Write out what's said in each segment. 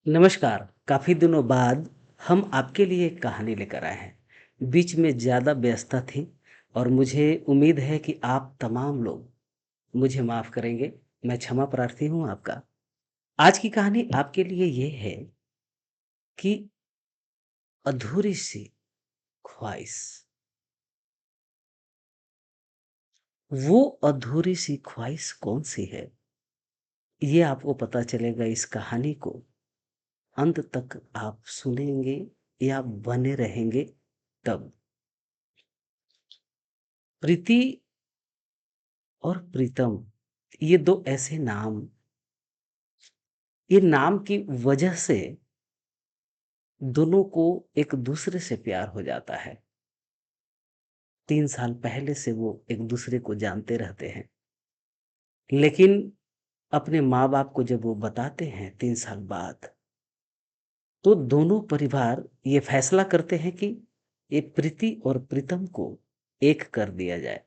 नमस्कार। काफ़ी दिनों बाद हम आपके लिए एक कहानी लेकर आए हैं। बीच में ज़्यादा व्यस्तता थी और मुझे उम्मीद है कि आप तमाम लोग मुझे माफ़ करेंगे। मैं क्षमा प्रार्थी हूँ आपका। आज की कहानी आपके लिए ये है कि अधूरी-सी ख्वाहिश। वो अधूरी-सी ख्वाहिश कौन-सी है? ये आपको पता चलेगा इस कहानी को अंत तक आप सुनेंगे या बने रहेंगे तब। प्रीति और प्रीतम, ये 2 ऐसे नाम, ये नाम की वजह से दोनों को एक दूसरे से प्यार हो जाता है। 3 साल पहले से वो एक दूसरे को जानते रहते हैं। लेकिन अपने माँ-बाप को जब वो बताते हैं 3 साल बाद, तो दोनों परिवार ये फैसला करते हैं कि ये प्रीति और प्रीतम को एक कर दिया जाए।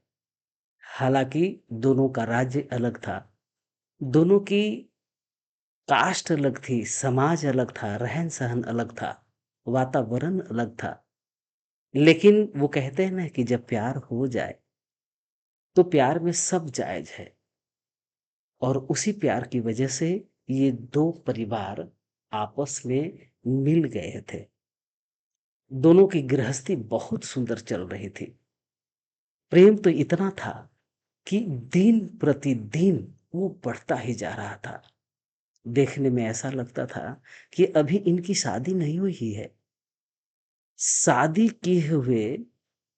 हालाँकि दोनों का राज्य अलग था, दोनों की कास्ट अलग थी, समाज अलग था, रहन-सहन अलग था, वातावरण अलग था। लेकिन वो कहते हैं ना कि जब प्यार हो जाए, तो प्यार में सब जायज़ है और उसी प्यार की वजह से ये 2 परिवार आपस में मिल गए थे। दोनों की गृहस्थी बहुत सुंदर चल रही थी। प्रेम तो इतना था कि दिन प्रतिदिन वो बढ़ता ही जा रहा था। देखने में ऐसा लगता था कि अभी इनकी शादी नहीं हुई ही है। शादी किए हुए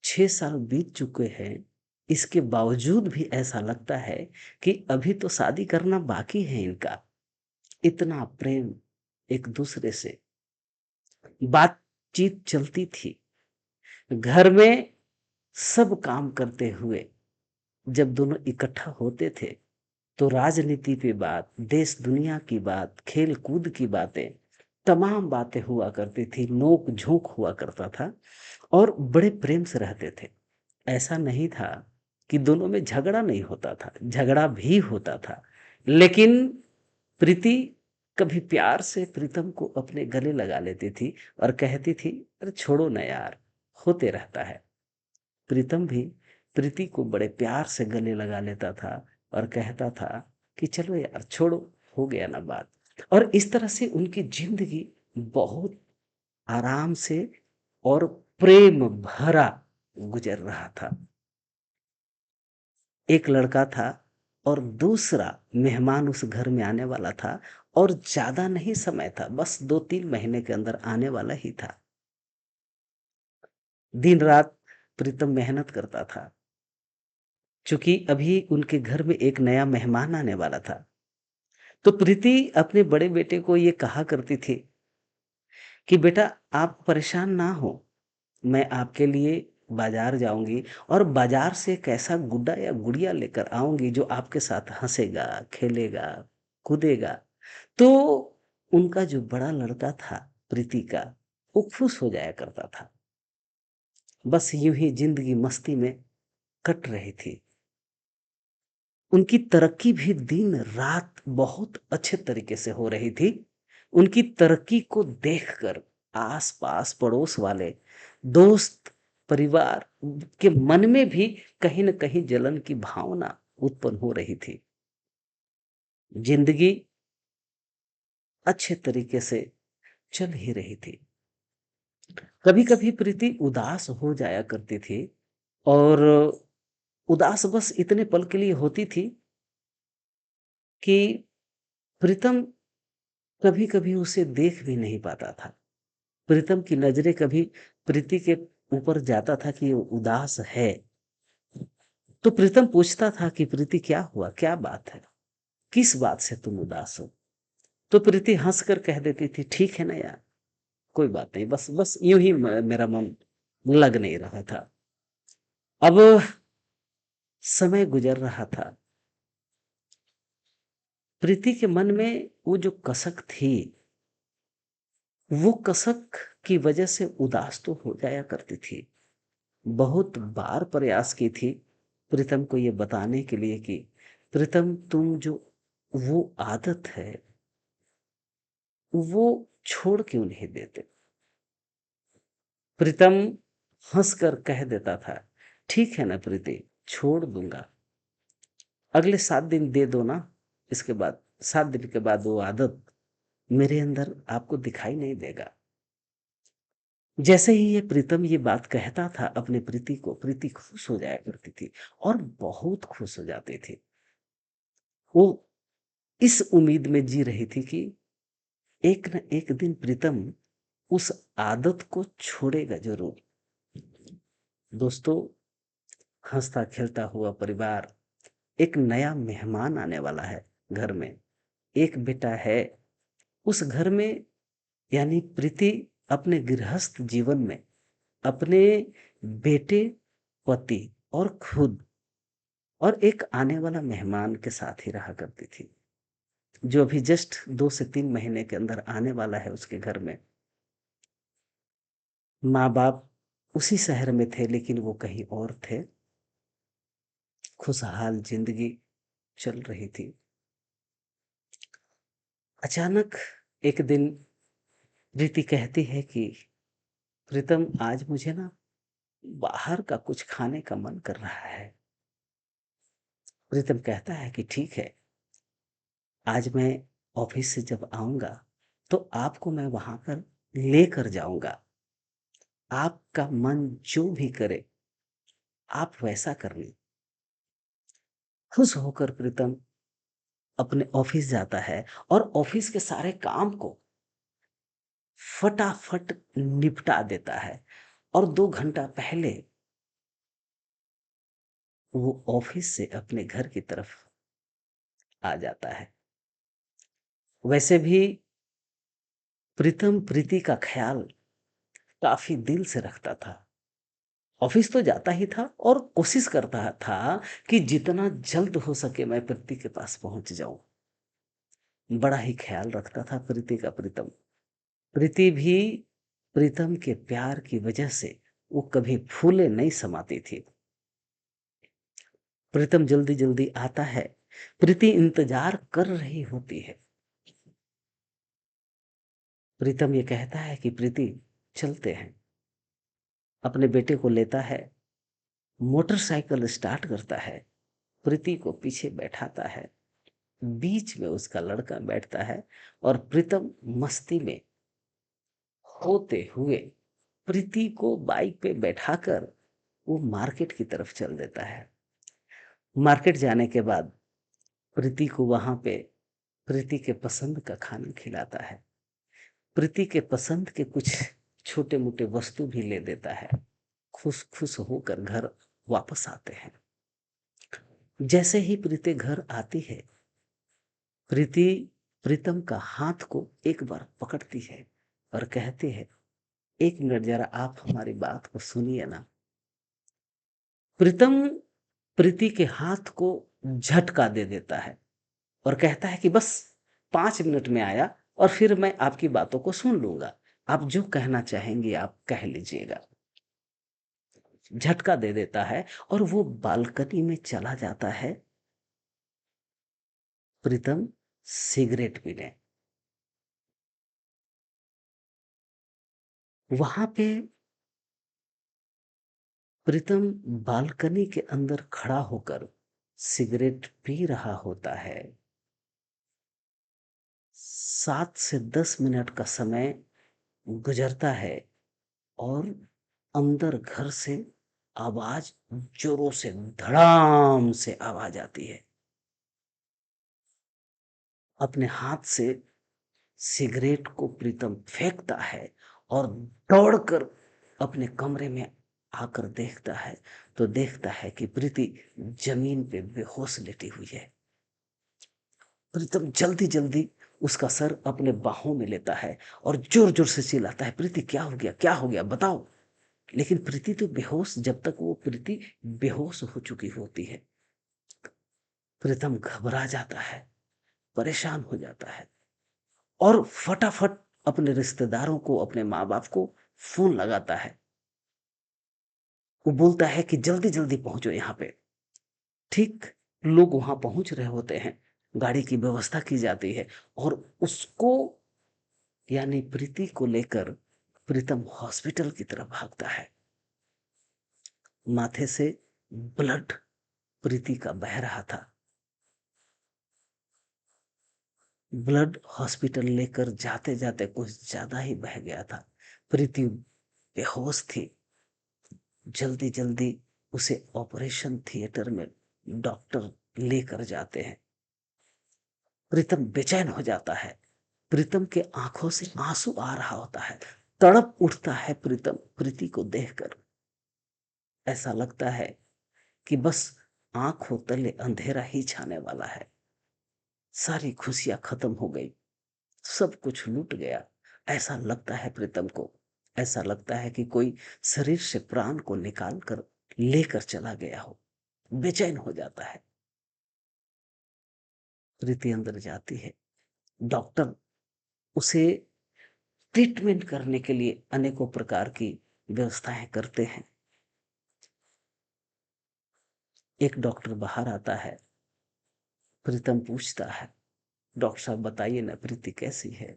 6 साल बीत चुके हैं, इसके बावजूद भी ऐसा लगता है कि अभी तो शादी करना बाकी है इनका। इतना प्रेम एक-दूसरे से। बातचीत चलती थी। घर में सब काम करते हुए जब दोनों इकट्ठा होते थे, तो राजनीति पे बात, देश-दुनिया की बात, खेल-कूद की बातें, तमाम बातें हुआ करती थी, नोक-झोंक हुआ करता था और बड़े प्रेम से रहते थे। ऐसा नहीं था कि दोनों में झगड़ा नहीं होता था, झगड़ा भी होता था। लेकिन प्रीति कभी प्यार से प्रीतम को अपने गले लगा लेती थी और कहती थी, "अरे छोड़ो ना यार, होते रहता है।" प्रीतम भी प्रीति को बड़े प्यार से गले लगा लेता था और कहता था कि चलो यार छोड़ो, हो गया ना बात। और इस तरह से उनकी ज़िंदगी बहुत आराम से और प्रेम भरा गुज़र रहा था। एक लड़का था और दूसरा मेहमान उस घर में आने वाला था और ज़्यादा नहीं समय था, बस 2-3 महीने के अंदर आने वाला ही था। दिन-रात प्रीतम मेहनत करता था, चूँकि अभी उनके घर में एक नया मेहमान आने वाला था। तो प्रीति अपने बड़े बेटे को ये कहा करती थी कि बेटा आप परेशान ना हो, मैं आपके लिए बाज़ार जाऊँगी और बाज़ार से एक ऐसा गुड्डा या गुड़िया लेकर आऊँगी जो आपके साथ हँसेगा, खेलेगा, कूदेगा। तो उनका जो बड़ा लड़का था प्रीति का, वो खुश हो जाया करता था। बस यूँ ही ज़िंदगी मस्ती में कट रही थी। उनकी तरक्की भी दिन-रात बहुत अच्छे तरीके से हो रही थी। उनकी तरक्की को देखकर आस-पास पड़ोस वाले, दोस्त, परिवार के मन में भी कहीं न कहीं जलन की भावना उत्पन्न हो रही थी। ज़िंदगी अच्छे तरीके से चल ही रही थी। कभी-कभी प्रीति उदास हो जाया करती थी और उदास बस इतने पल के लिए होती थी कि प्रीतम कभी-कभी उसे देख भी नहीं पाता था। प्रीतम की नज़रें कभी प्रीति के ऊपर जाता था कि वो उदास है, तो प्रीतम पूछता था कि प्रीति क्या हुआ? क्या बात है? किस बात से तुम उदास हो? तो प्रीति हँसकर कह देती थी, ठीक है ना यार, कोई बात नहीं, बस बस यूँ ही मेरा मन लग नहीं रहा था। अब समय गुज़र रहा था। प्रीति के मन में वो जो कसक थी, वो कसक की वजह से उदास तो हो जाया करती थी। बहुत बार प्रयास की थी प्रीतम को ये बताने के लिए कि प्रीतम तुम जो वो आदत है वो छोड़ क्यों नहीं देते? प्रीतम हंसकर कह देता था, ठीक है ना प्रीति, छोड़ दूंगा, अगले 7 दिन दे दो ना, इसके बाद 7 दिन के बाद वो आदत मेरे अंदर आपको दिखाई नहीं देगा। जैसे ही ये प्रीतम ये बात कहता था अपने प्रीति को, प्रीति खुश हो जाया करती थी और बहुत खुश हो जाती थी। वो इस उम्मीद में जी रही थी कि एक न एक दिन प्रीतम उस आदत को छोड़ेगा जरूर। दोस्तों, हंसता खेलता हुआ परिवार, एक नया मेहमान आने वाला है घर में, एक बेटा है उस घर में, यानी प्रीति अपने गृहस्थ जीवन में अपने बेटे, पति और खुद और एक आने वाला मेहमान के साथ ही रहा करती थी, जो अभी जस्ट 2 से 3 महीने के अंदर आने वाला है उसके घर में। माँ बाप उसी शहर में थे लेकिन वो कहीं और थे। खुशहाल जिंदगी चल रही थी। अचानक एक दिन प्रीति कहती है कि प्रीतम, आज मुझे ना बाहर का कुछ खाने का मन कर रहा है। प्रीतम कहता है कि ठीक है, आज मैं ऑफिस से जब आऊंगा तो आपको मैं वहां पर लेकर जाऊंगा, आपका मन जो भी करे आप वैसा करनी। खुश होकर प्रीतम अपने ऑफिस जाता है और ऑफिस के सारे काम को फटाफट निपटा देता है और 2 घंटा पहले वो ऑफिस से अपने घर की तरफ आ जाता है। वैसे भी प्रीतम प्रीति का ख्याल काफी दिल से रखता था। ऑफिस तो जाता ही था और कोशिश करता था कि जितना जल्द हो सके मैं प्रीति के पास पहुंच जाऊं। बड़ा ही ख्याल रखता था प्रीति का प्रीतम। प्रीति भी प्रीतम के प्यार की वजह से वो कभी फूले नहीं समाती थी। प्रीतम जल्दी जल्दी आता है, प्रीति इंतजार कर रही होती है। प्रीतम ये कहता है कि प्रीति, चलते हैं। अपने बेटे को लेता है, मोटरसाइकिल स्टार्ट करता है, प्रीति को पीछे बैठाता है, बीच में उसका लड़का बैठता है और प्रीतम मस्ती में होते हुए प्रीति को बाइक पे बैठाकर वो मार्केट की तरफ चल देता है। मार्केट जाने के बाद प्रीति को वहां पे प्रीति के पसंद का खाना खिलाता है, प्रीति के पसंद के कुछ छोटे मोटे वस्तु भी ले देता है। खुश खुश होकर घर वापस आते हैं। जैसे ही प्रीति घर आती है, प्रीति प्रीतम का हाथ को एक बार पकड़ती है और कहती है, एक मिनट जरा आप हमारी बात को सुनिए ना। प्रीतम प्रीति के हाथ को झटका दे देता है और कहता है कि बस 5 मिनट में आया और फिर मैं आपकी बातों को सुन लूंगा, आप जो कहना चाहेंगे आप कह लीजिएगा। झटका दे देता है और वो बालकनी में चला जाता है प्रीतम सिगरेट पीने। वहां पे प्रीतम बालकनी के अंदर खड़ा होकर सिगरेट पी रहा होता है। 7 से 10 मिनट का समय गुजरता है और अंदर घर से आवाज, जोरों से धड़ाम से आवाज आती है। अपने हाथ से सिगरेट को प्रीतम फेंकता है और दौड़कर अपने कमरे में आकर देखता है तो देखता है कि प्रीति जमीन पे बेहोश लेटी हुई है। प्रीतम जल्दी जल्दी उसका सर अपने बाहों में लेता है और जोर जोर से चिल्लाता है, प्रीति क्या हो गया, क्या हो गया, बताओ। लेकिन प्रीति तो बेहोश, जब तक वो प्रीति बेहोश हो चुकी होती है। प्रीतम घबरा जाता है, परेशान हो जाता है और फटाफट अपने रिश्तेदारों को, अपने माँ बाप को फोन लगाता है। वो बोलता है कि जल्दी जल्दी पहुंचो यहाँ पे। ठीक लोग वहां पहुंच रहे होते हैं, गाड़ी की व्यवस्था की जाती है और उसको यानी प्रीति को लेकर प्रीतम हॉस्पिटल की तरफ भागता है। माथे से ब्लड प्रीति का बह रहा था। ब्लड हॉस्पिटल लेकर जाते जाते कुछ ज्यादा ही बह गया था। प्रीति बेहोश थी। जल्दी जल्दी उसे ऑपरेशन थिएटर में डॉक्टर लेकर जाते हैं। प्रीतम बेचैन हो जाता है। प्रीतम के आंखों से आंसू आ रहा होता है। तड़प उठता है प्रीतम प्रीति को देखकर। ऐसा लगता है कि बस आंखों तले अंधेरा ही छाने वाला है। सारी खुशियां खत्म हो गई। सब कुछ लूट गया। ऐसा लगता है प्रीतम को। ऐसा लगता है कि कोई शरीर से प्राण को निकाल कर लेकर चला गया हो। बेचैन हो जाता है। प्रीति अंदर जाती है। डॉक्टर उसे ट्रीटमेंट करने के लिए अनेकों प्रकार की व्यवस्थाएं करते हैं। एक डॉक्टर बाहर आता है। प्रीतम पूछता है, डॉक्टर साहब बताइए ना प्रीति कैसी है।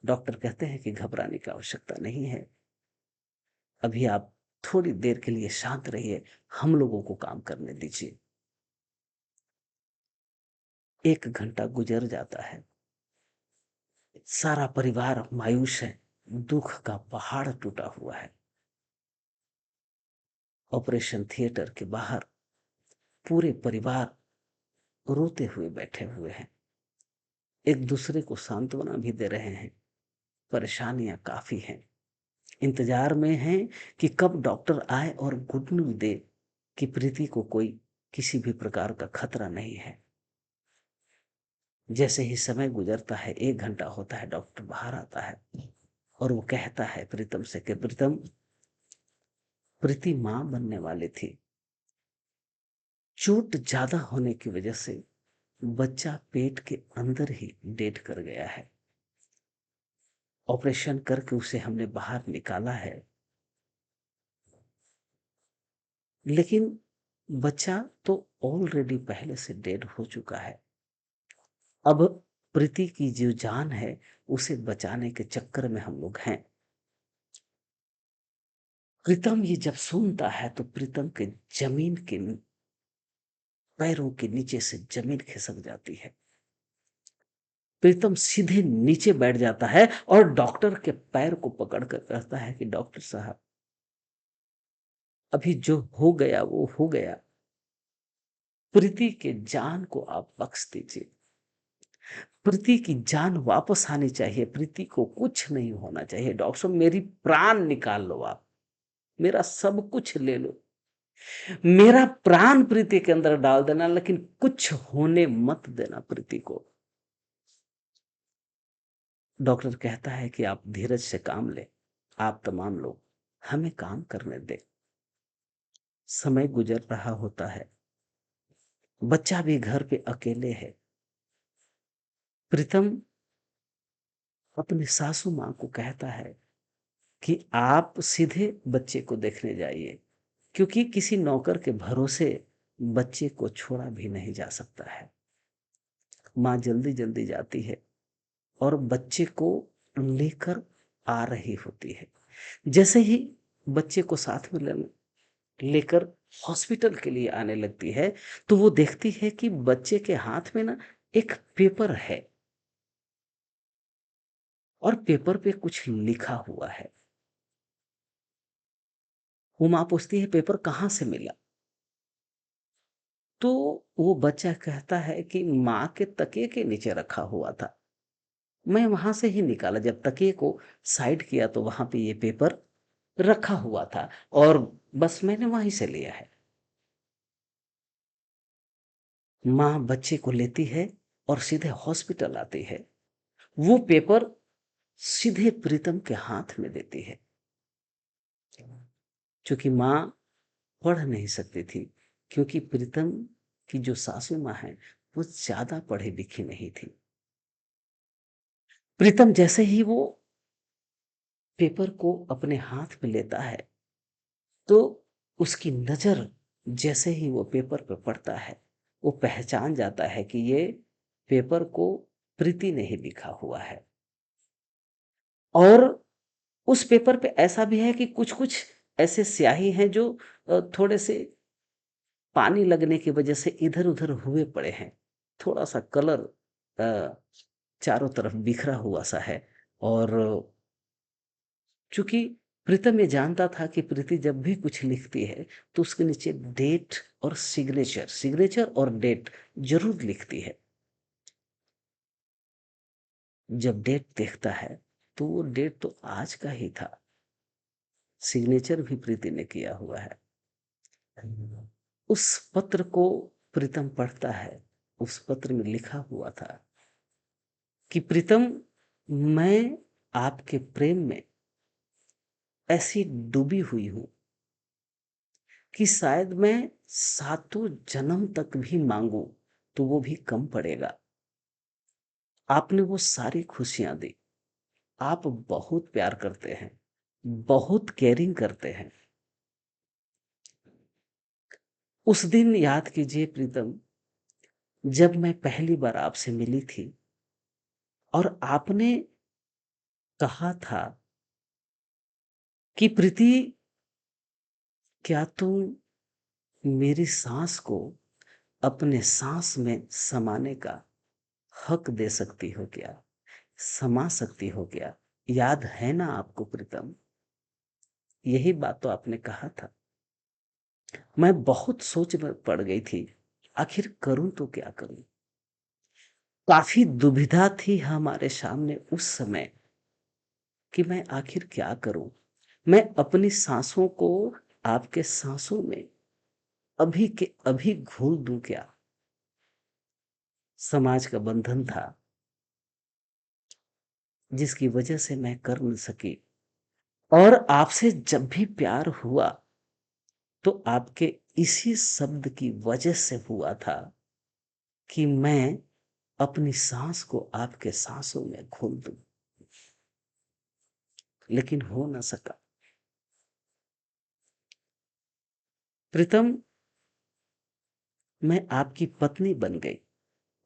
डॉक्टर कहते हैं कि घबराने की आवश्यकता नहीं है। अभी आप थोड़ी देर के लिए शांत रहिए, हम लोगों को काम करने दीजिए। 1 घंटा गुजर जाता है। सारा परिवार मायूस है। दुख का पहाड़ टूटा हुआ है। ऑपरेशन थिएटर के बाहर पूरे परिवार रोते हुए बैठे हुए हैं। एक दूसरे को सांत्वना भी दे रहे हैं। परेशानियां काफी हैं। इंतजार में हैं कि कब डॉक्टर आए और गुड न्यूज दे कि प्रीति को कोई किसी भी प्रकार का खतरा नहीं है। जैसे ही समय गुजरता है, 1 घंटा होता है, डॉक्टर बाहर आता है और वो कहता है प्रीतम से कि प्रीतम, प्रीति मां बनने वाली थी। चोट ज्यादा होने की वजह से बच्चा पेट के अंदर ही डेड कर गया है। ऑपरेशन करके उसे हमने बाहर निकाला है, लेकिन बच्चा तो ऑलरेडी पहले से डेड हो चुका है। अब प्रीति की जो जान है उसे बचाने के चक्कर में हम लोग हैं। प्रीतम ये जब सुनता है तो प्रीतम के जमीन के पैरों के नीचे से जमीन खिसक जाती है। प्रीतम सीधे नीचे बैठ जाता है और डॉक्टर के पैर को पकड़कर कहता है कि डॉक्टर साहब, अभी जो हो गया वो हो गया। प्रीति के जान को आप बख्श दीजिए। प्रीति की जान वापस आनी चाहिए। प्रीति को कुछ नहीं होना चाहिए। डॉक्टर साहब, मेरी प्राण निकाल लो, आप मेरा सब कुछ ले लो, मेरा प्राण प्रीति के अंदर डाल देना, लेकिन कुछ होने मत देना प्रीति को। डॉक्टर कहता है कि आप धीरज से काम ले, आप तमाम लोग हमें काम करने दे। समय गुजर रहा होता है। बच्चा भी घर पे अकेले है। प्रीतम अपनी सासू मां को कहता है कि आप सीधे बच्चे को देखने जाइए, क्योंकि किसी नौकर के भरोसे बच्चे को छोड़ा भी नहीं जा सकता है। मां जल्दी जल्दी जाती है और बच्चे को लेकर आ रही होती है। जैसे ही बच्चे को साथ में लेकर हॉस्पिटल के लिए आने लगती है, तो वो देखती है कि बच्चे के हाथ में ना एक पेपर है और पेपर पे कुछ लिखा हुआ है। वो मां पूछती है पेपर कहाँ से मिला। तो वो बच्चा कहता है कि माँ के तकिए के नीचे रखा हुआ था, मैं वहां से ही निकाला। जब तकिए को साइड किया तो वहां पे ये पेपर रखा हुआ था और बस मैंने वहीं से लिया है। माँ बच्चे को लेती है और सीधे हॉस्पिटल आती है। वो पेपर सीधे प्रीतम के हाथ में देती है। क्योंकि माँ पढ़ नहीं सकती थी, क्योंकि प्रीतम की जो सासू माँ है वो ज्यादा पढ़ी लिखी नहीं थी। प्रीतम जैसे ही वो पेपर को अपने हाथ में लेता है, तो उसकी नजर जैसे ही वो पेपर पे पड़ता है, वो पहचान जाता है कि ये पेपर को प्रीति ने ही लिखा हुआ है। और उस पेपर पे ऐसा भी है कि कुछ-कुछ ऐसे स्याही हैं जो थोड़े से पानी लगने की वजह से इधर-उधर हुए पड़े हैं। थोड़ा-सा कलर अ, चारों तरफ बिखरा हुआ-सा है और चूँकि प्रीतम ये जानता था कि प्रीति जब भी कुछ लिखती है, तो उसके नीचे डेट और सिग्नेचर और डेट ज़रूर लिखती है। जब डेट देखता है, तो वो डेट तो आज का ही था, सिग्नेचर भी प्रीति ने किया हुआ है। उस पत्र को प्रीतम पढ़ता है, उस पत्र में लिखा हुआ था कि प्रीतम, मैं आपके प्रेम में ऐसी डूबी हुई हूँ कि शायद मैं सातों जन्म तक भी माँगूँ, तो वो भी कम पड़ेगा। आपने वो सारी खुशियाँ दी। आप बहुत प्यार करते हैं, बहुत केयरिंग करते हैं। उस दिन याद कीजिए प्रीतम, जब मैं पहली बार आपसे मिली थी और आपने कहा था कि प्रीति, क्या तुम मेरी साँस को अपने साँस में समाने का हक दे सकती हो क्या? समा सकती हो क्या? याद है ना आपको प्रीतम? यही बात तो आपने कहा था। मैं बहुत सोच में पड़ गई थी, आखिर करूँ तो क्या करूँ? काफ़ी दुविधा थी हमारे सामने उस समय कि मैं आखिर क्या करूँ? मैं अपनी साँसों को आपके साँसों में अभी के अभी घोल दूँ क्या? समाज का बंधन था, जिसकी वजह से मैं कर न सकी और आपसे जब भी प्यार हुआ, तो आपके इसी शब्द की वजह से हुआ था कि मैं अपनी साँस को आपके साँसों में घोल दूँ, लेकिन हो ना सका। प्रीतम, मैं आपकी पत्नी बन गई,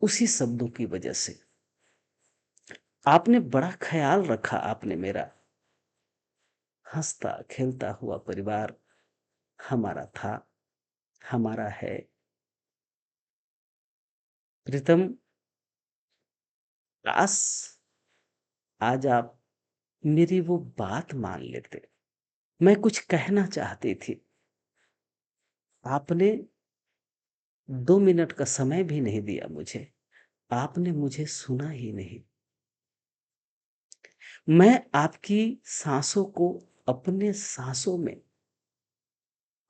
उसी शब्दों की वजह से। आपने बड़ा ख़्याल रखा आपने मेरा। हँसता-खेलता हुआ परिवार हमारा था, हमारा है। प्रीतम, काश आज आप मेरी वो बात मान लेते। मैं कुछ कहना चाहती थी। आपने 2 मिनट का समय भी नहीं दिया मुझे। आपने मुझे सुना ही नहीं। मैं आपकी साँसों को अपने साँसों में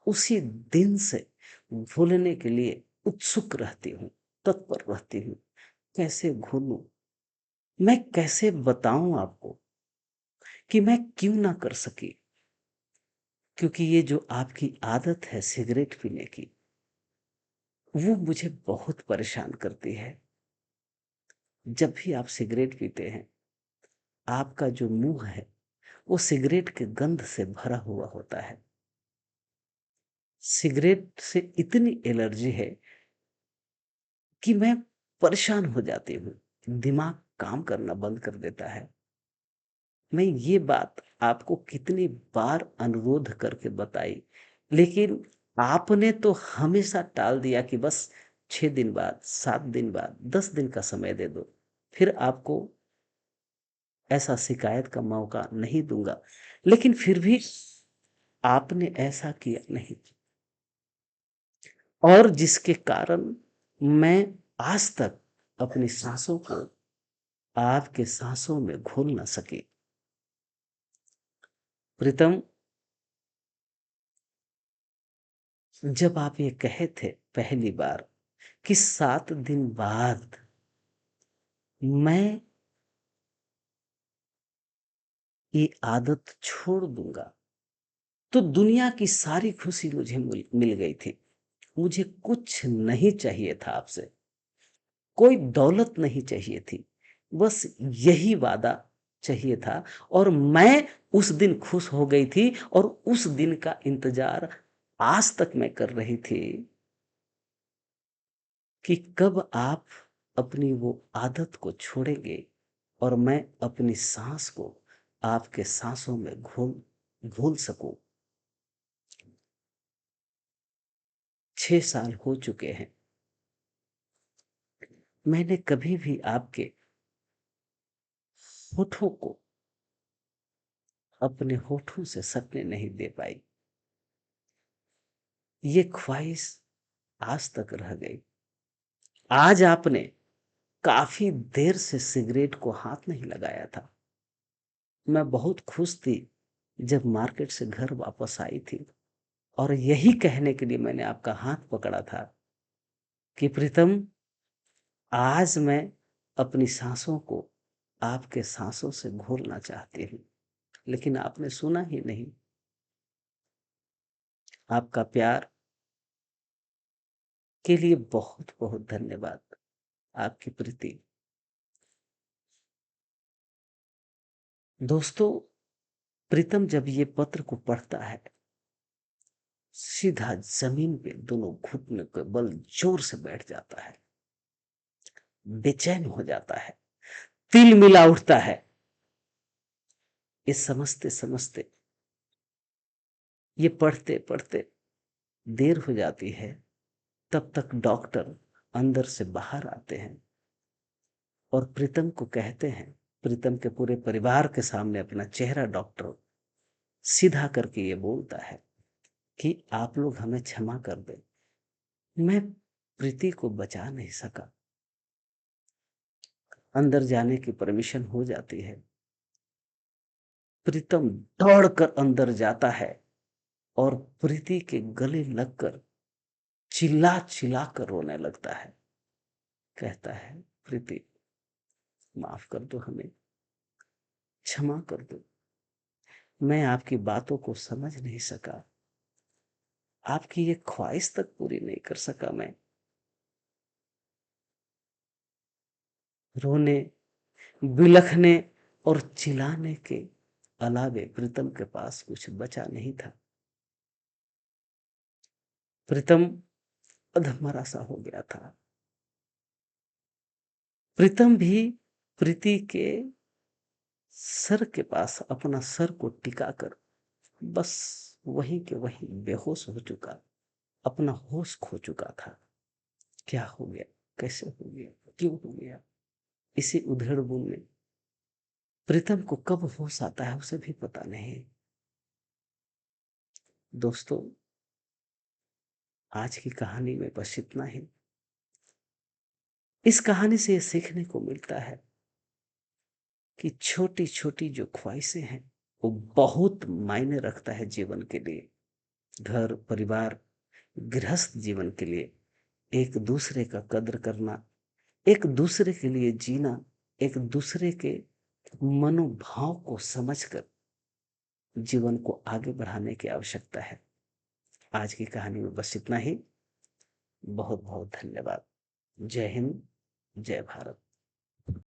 उसी दिन से घोलने के लिए उत्सुक रहती हूँ, तत्पर रहती हूँ। कैसे घोलूँ? मैं कैसे बताऊँ आपको कि मैं क्यों ना कर सकी? क्योंकि ये जो आपकी आदत है सिगरेट पीने की, वो मुझे बहुत परेशान करती है। जब भी आप सिगरेट पीते हैं, आपका जो मुँह है, वो सिगरेट के गंध से भरा हुआ होता है। सिगरेट से इतनी एलर्जी है कि मैं परेशान हो जाती हूँ। दिमाग काम करना बंद कर देता है। मैं ये बात आपको कितनी बार अनुरोध करके बताई, लेकिन आपने तो हमेशा टाल दिया कि बस 6 दिन बाद, 7 दिन बाद, 10 दिन का समय दे दो, फिर आपको ऐसा शिकायत का मौका नहीं दूँगा। लेकिन फिर भी आपने ऐसा किया नहीं और जिसके कारण मैं आज तक अपनी साँसों को आपके साँसों में घोल ना सकी। प्रीतम, जब आप ये कहे थे पहली बार कि 7 दिन बाद मैं ये आदत छोड़ दूँगा, तो दुनिया की सारी खुशी मुझे मिल मिल गई थी। मुझे कुछ नहीं चाहिए था आपसे, कोई दौलत नहीं चाहिए थी। बस यही वादा चाहिए था और मैं उस दिन खुश हो गई थी और उस दिन का इंतज़ार आज तक मैं कर रही थी कि कब आप अपनी वो आदत को छोड़ेंगे और मैं अपनी साँस को आपके सांसों में घुल सकूं। 6 साल हो चुके हैं, मैंने कभी भी आपके होठों को अपने होठों से सटने नहीं दे पाई। ये ख्वाहिश आज तक रह गई। आज आपने काफी देर से सिगरेट को हाथ नहीं लगाया था। मैं बहुत खुश थी जब मार्केट से घर वापस आई थी, और यही कहने के लिए मैंने आपका हाथ पकड़ा था कि प्रीतम, आज मैं अपनी सांसों को आपके सांसों से घोलना चाहती हूँ। लेकिन आपने सुना ही नहीं। आपका प्यार के लिए बहुत बहुत धन्यवाद। आपकी प्रीति। दोस्तों, प्रीतम जब ये पत्र को पढ़ता है, सीधा जमीन पे दोनों घुटने के बल जोर से बैठ जाता है, बेचैन हो जाता है, तिल मिला उठता है। ये समझते समझते, ये पढ़ते पढ़ते देर हो जाती है। तब तक डॉक्टर अंदर से बाहर आते हैं और प्रीतम को कहते हैं, प्रीतम के पूरे परिवार के सामने अपना चेहरा डॉक्टर सीधा करके ये बोलता है कि आप लोग हमें क्षमा कर दें, मैं प्रीति को बचा नहीं सका। अंदर जाने की परमिशन हो जाती है। प्रीतम दौड़कर अंदर जाता है और प्रीति के गले लगकर चिल्ला चिल्ला कर रोने लगता है। कहता है, प्रीति, माफ कर दो, हमें क्षमा कर दो। मैं आपकी बातों को समझ नहीं सका, आपकी ये ख्वाहिश तक पूरी नहीं कर सका। मैं रोने, बिलखने और चिल्लाने के अलावे प्रीतम के पास कुछ बचा नहीं था। प्रीतम अधमरा सा हो गया था। प्रीतम भी प्रीति के सर के पास अपना सर को टिकाकर बस वहीं के वहीं बेहोश हो चुका, अपना होश खो चुका था। क्या हो गया, कैसे हो गया, क्यों हो गया, इसी उधेड़-बुन में प्रीतम को कब होश आता है उसे भी पता नहीं। दोस्तों, आज की कहानी में बस इतना ही। इस कहानी से ये सीखने को मिलता है कि छोटी छोटी जो ख्वाहिशें हैं वो बहुत मायने रखता है जीवन के लिए। घर परिवार, गृहस्थ जीवन के लिए एक दूसरे का कद्र करना, एक दूसरे के लिए जीना, एक दूसरे के मनोभाव को समझकर जीवन को आगे बढ़ाने की आवश्यकता है। आज की कहानी में बस इतना ही। बहुत बहुत धन्यवाद। जय हिंद, जय भारत।